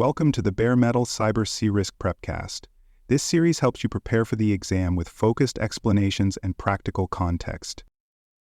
Welcome to the Bare Metal Cyber CRISC Prepcast. This series helps you prepare for the exam with focused explanations and practical context.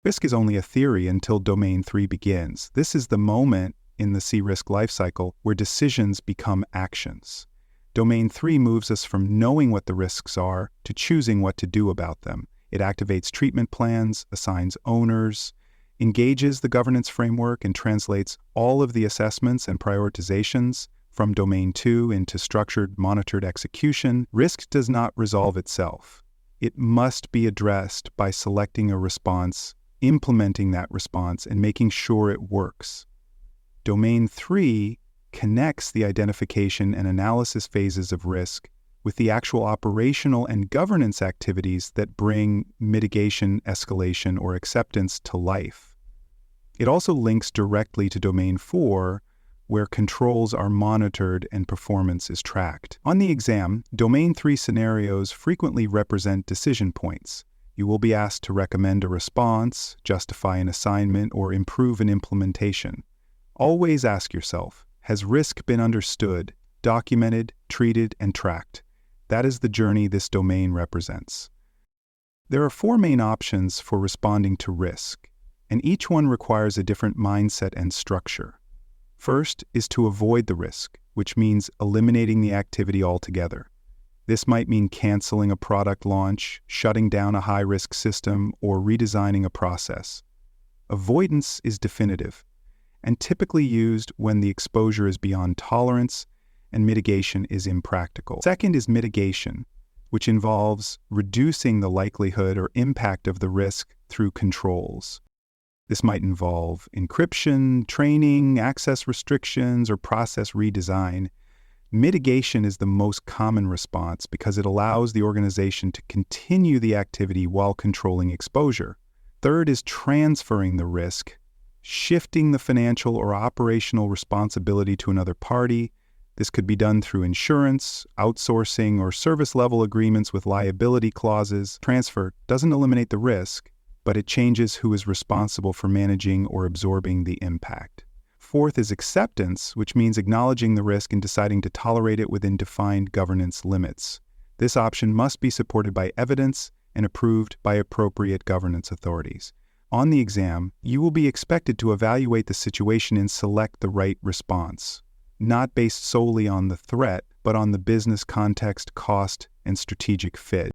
CRISC is only a theory until Domain 3 begins. This is the moment in the CRISC lifecycle where decisions become actions. Domain 3 moves us from knowing what the risks are to choosing what to do about them. It activates treatment plans, assigns owners, engages the governance framework, and translates all of the assessments and prioritizations from Domain 2 into structured, monitored execution. Risk does not resolve itself. It must be addressed by selecting a response, implementing that response, and making sure it works. Domain 3 connects the identification and analysis phases of risk with the actual operational and governance activities that bring mitigation, escalation, or acceptance to life. It also links directly to Domain 4, where controls are monitored and performance is tracked. On the exam, Domain 3 scenarios frequently represent decision points. You will be asked to recommend a response, justify an assignment, or improve an implementation. Always ask yourself, has risk been understood, documented, treated, and tracked? That is the journey this domain represents. There are 4 main options for responding to risk, and each one requires a different mindset and structure. First is to avoid the risk, which means eliminating the activity altogether. This might mean canceling a product launch, shutting down a high-risk system, or redesigning a process. Avoidance is definitive and typically used when the exposure is beyond tolerance and mitigation is impractical. Second is mitigation, which involves reducing the likelihood or impact of the risk through controls. This might involve encryption, training, access restrictions, or process redesign. Mitigation is the most common response because it allows the organization to continue the activity while controlling exposure. Third is transferring the risk, shifting the financial or operational responsibility to another party. This could be done through insurance, outsourcing, or service-level agreements with liability clauses. Transfer doesn't eliminate the risk, but it changes who is responsible for managing or absorbing the impact. Fourth is acceptance, which means acknowledging the risk and deciding to tolerate it within defined governance limits. This option must be supported by evidence and approved by appropriate governance authorities. On the exam, you will be expected to evaluate the situation and select the right response, not based solely on the threat, but on the business context, cost, and strategic fit.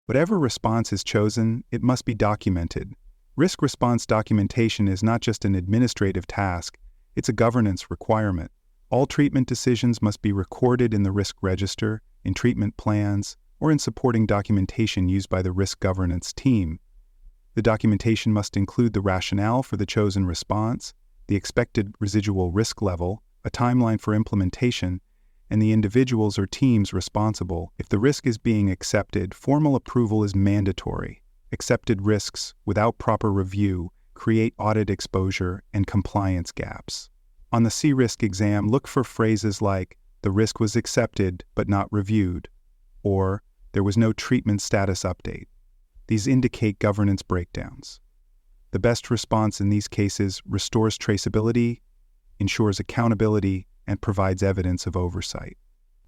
Whatever response is chosen, it must be documented. Risk response documentation is not just an administrative task, it's a governance requirement. All treatment decisions must be recorded in the risk register, in treatment plans, or in supporting documentation used by the risk governance team. The documentation must include the rationale for the chosen response, the expected residual risk level, a timeline for implementation, and the individuals or teams responsible. If the risk is being accepted, formal approval is mandatory. Accepted risks, without proper review, create audit exposure and compliance gaps. On the CRISC exam, look for phrases like, "the risk was accepted but not reviewed," or "there was no treatment status update." These indicate governance breakdowns. The best response in these cases restores traceability, ensures accountability, and provides evidence of oversight.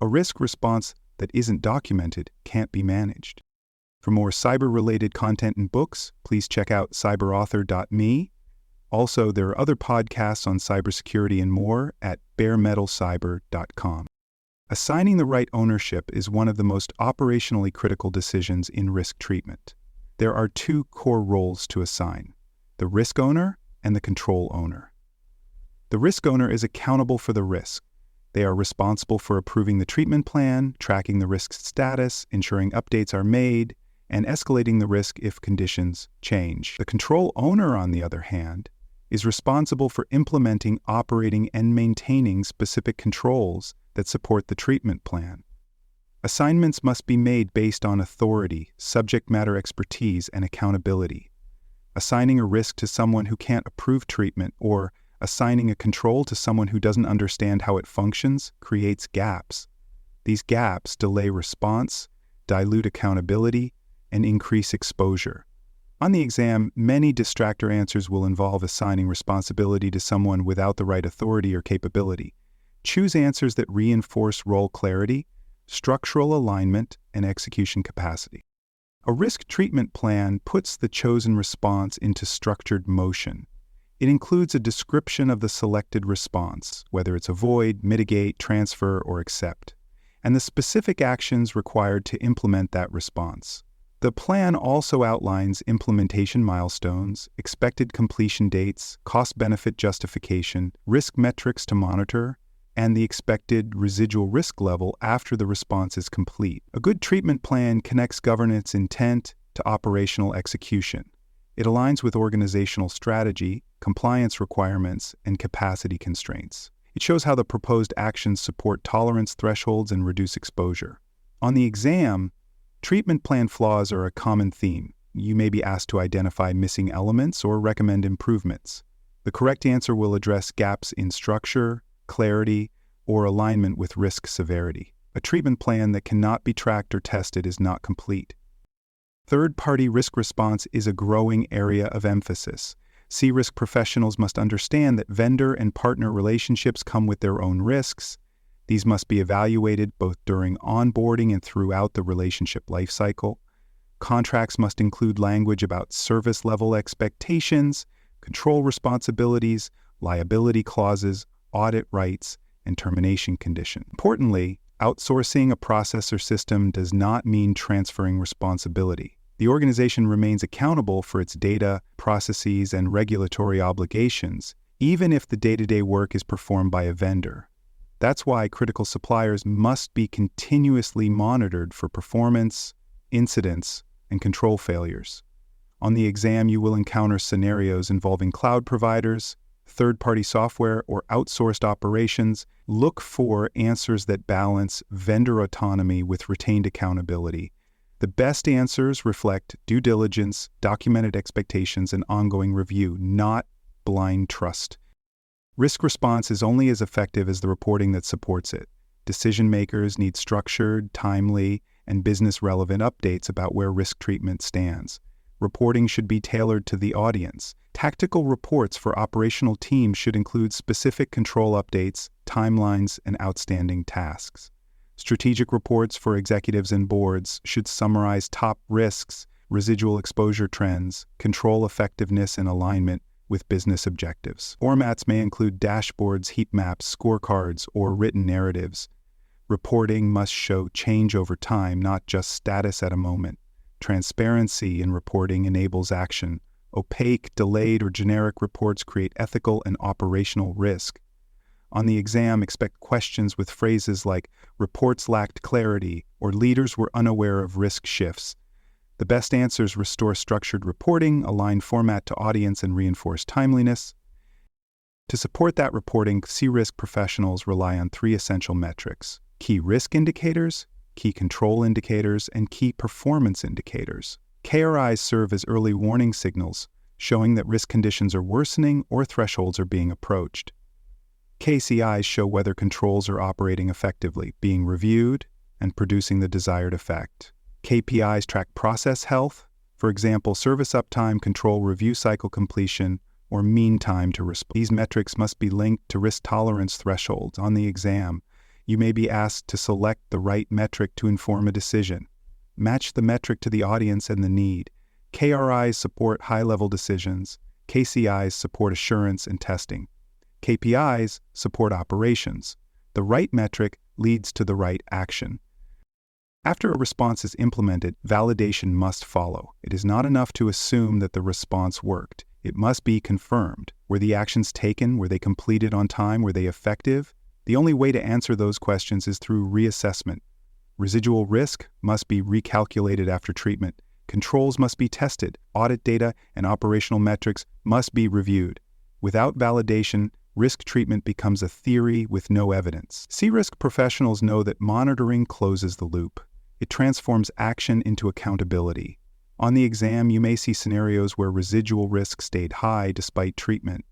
A risk response that isn't documented can't be managed. For more cyber-related content and books, please check out cyberauthor.me. Also, there are other podcasts on cybersecurity and more at baremetalcyber.com. Assigning the right ownership is one of the most operationally critical decisions in risk treatment. There are 2 core roles to assign: the risk owner and the control owner. The risk owner is accountable for the risk. They are responsible for approving the treatment plan, tracking the risk status, ensuring updates are made, and escalating the risk if conditions change. The control owner, on the other hand, is responsible for implementing, operating, and maintaining specific controls that support the treatment plan. Assignments must be made based on authority, subject matter expertise, and accountability. Assigning a risk to someone who can't approve treatment or assigning a control to someone who doesn't understand how it functions creates gaps. These gaps delay response, dilute accountability, and increase exposure. On the exam, many distractor answers will involve assigning responsibility to someone without the right authority or capability. Choose answers that reinforce role clarity, structural alignment, and execution capacity. A risk treatment plan puts the chosen response into structured motion. It includes a description of the selected response, whether it's avoid, mitigate, transfer, or accept, and the specific actions required to implement that response. The plan also outlines implementation milestones, expected completion dates, cost-benefit justification, risk metrics to monitor, and the expected residual risk level after the response is complete. A good treatment plan connects governance intent to operational execution. It aligns with organizational strategy, compliance requirements, and capacity constraints. It shows how the proposed actions support tolerance thresholds and reduce exposure. On the exam, treatment plan flaws are a common theme. You may be asked to identify missing elements or recommend improvements. The correct answer will address gaps in structure, clarity, or alignment with risk severity. A treatment plan that cannot be tracked or tested is not complete. Third-party risk response is a growing area of emphasis. CRISC professionals must understand that vendor and partner relationships come with their own risks. These must be evaluated both during onboarding and throughout the relationship lifecycle. Contracts must include language about service-level expectations, control responsibilities, liability clauses, audit rights, and termination condition. Importantly, outsourcing a process or system does not mean transferring responsibility. The organization remains accountable for its data, processes, and regulatory obligations, even if the day-to-day work is performed by a vendor. That's why critical suppliers must be continuously monitored for performance, incidents, and control failures. On the exam, you will encounter scenarios involving cloud providers, third-party software, or outsourced operations. Look for answers that balance vendor autonomy with retained accountability. The best answers reflect due diligence, documented expectations, and ongoing review, not blind trust. Risk response is only as effective as the reporting that supports it. Decision-makers need structured, timely, and business-relevant updates about where risk treatment stands. Reporting should be tailored to the audience. Tactical reports for operational teams should include specific control updates, timelines, and outstanding tasks. Strategic reports for executives and boards should summarize top risks, residual exposure trends, control effectiveness, and alignment with business objectives. Formats may include dashboards, heat maps, scorecards, or written narratives. Reporting must show change over time, not just status at a moment. Transparency in reporting enables action. Opaque, delayed, or generic reports create ethical and operational risk. On the exam, expect questions with phrases like reports lacked clarity or leaders were unaware of risk shifts. The best answers restore structured reporting, align format to audience, and reinforce timeliness. To support that reporting, CRISC professionals rely on 3 essential metrics: key risk indicators, key control indicators, and key performance indicators. KRIs serve as early warning signals, showing that risk conditions are worsening or thresholds are being approached. KCIs show whether controls are operating effectively, being reviewed, and producing the desired effect. KPIs track process health, for example, service uptime, control review cycle completion, or mean time to respond. These metrics must be linked to risk tolerance thresholds. On the exam, you may be asked to select the right metric to inform a decision. Match the metric to the audience and the need. KRIs support high-level decisions. KCIs support assurance and testing. KPIs support operations. The right metric leads to the right action. After a response is implemented, validation must follow. It is not enough to assume that the response worked. It must be confirmed. Were the actions taken? Were they completed on time? Were they effective? The only way to answer those questions is through reassessment. Residual risk must be recalculated after treatment. Controls must be tested. Audit data and operational metrics must be reviewed. Without validation, risk treatment becomes a theory with no evidence. CRISC professionals know that monitoring closes the loop. It transforms action into accountability. On the exam, you may see scenarios where residual risk stayed high despite treatment.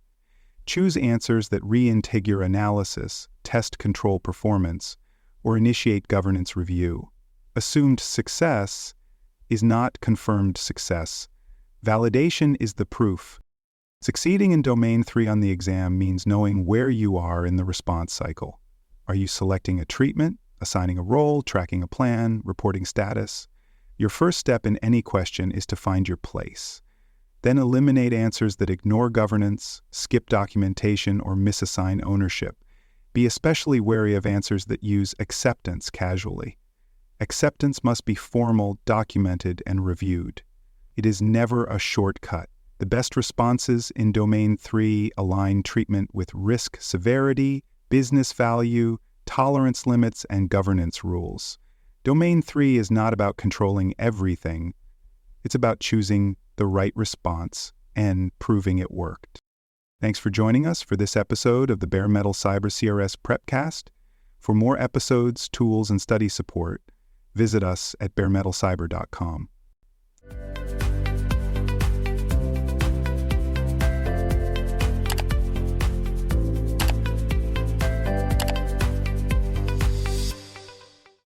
Choose answers that reintegrate analysis, test control performance, or initiate governance review. Assumed success is not confirmed success. Validation is the proof. Succeeding in Domain 3 on the exam means knowing where you are in the response cycle. Are you selecting a treatment, assigning a role, tracking a plan, reporting status? Your first step in any question is to find your place. Then eliminate answers that ignore governance, skip documentation, or misassign ownership. Be especially wary of answers that use acceptance casually. Acceptance must be formal, documented, and reviewed. It is never a shortcut. The best responses in Domain 3 align treatment with risk severity, business value, tolerance limits, and governance rules. Domain 3 is not about controlling everything. It's about choosing the right response and proving it worked. Thanks for joining us for this episode of the Bare Metal Cyber CRS Prepcast. For more episodes, tools, and study support, visit us at baremetalcyber.com.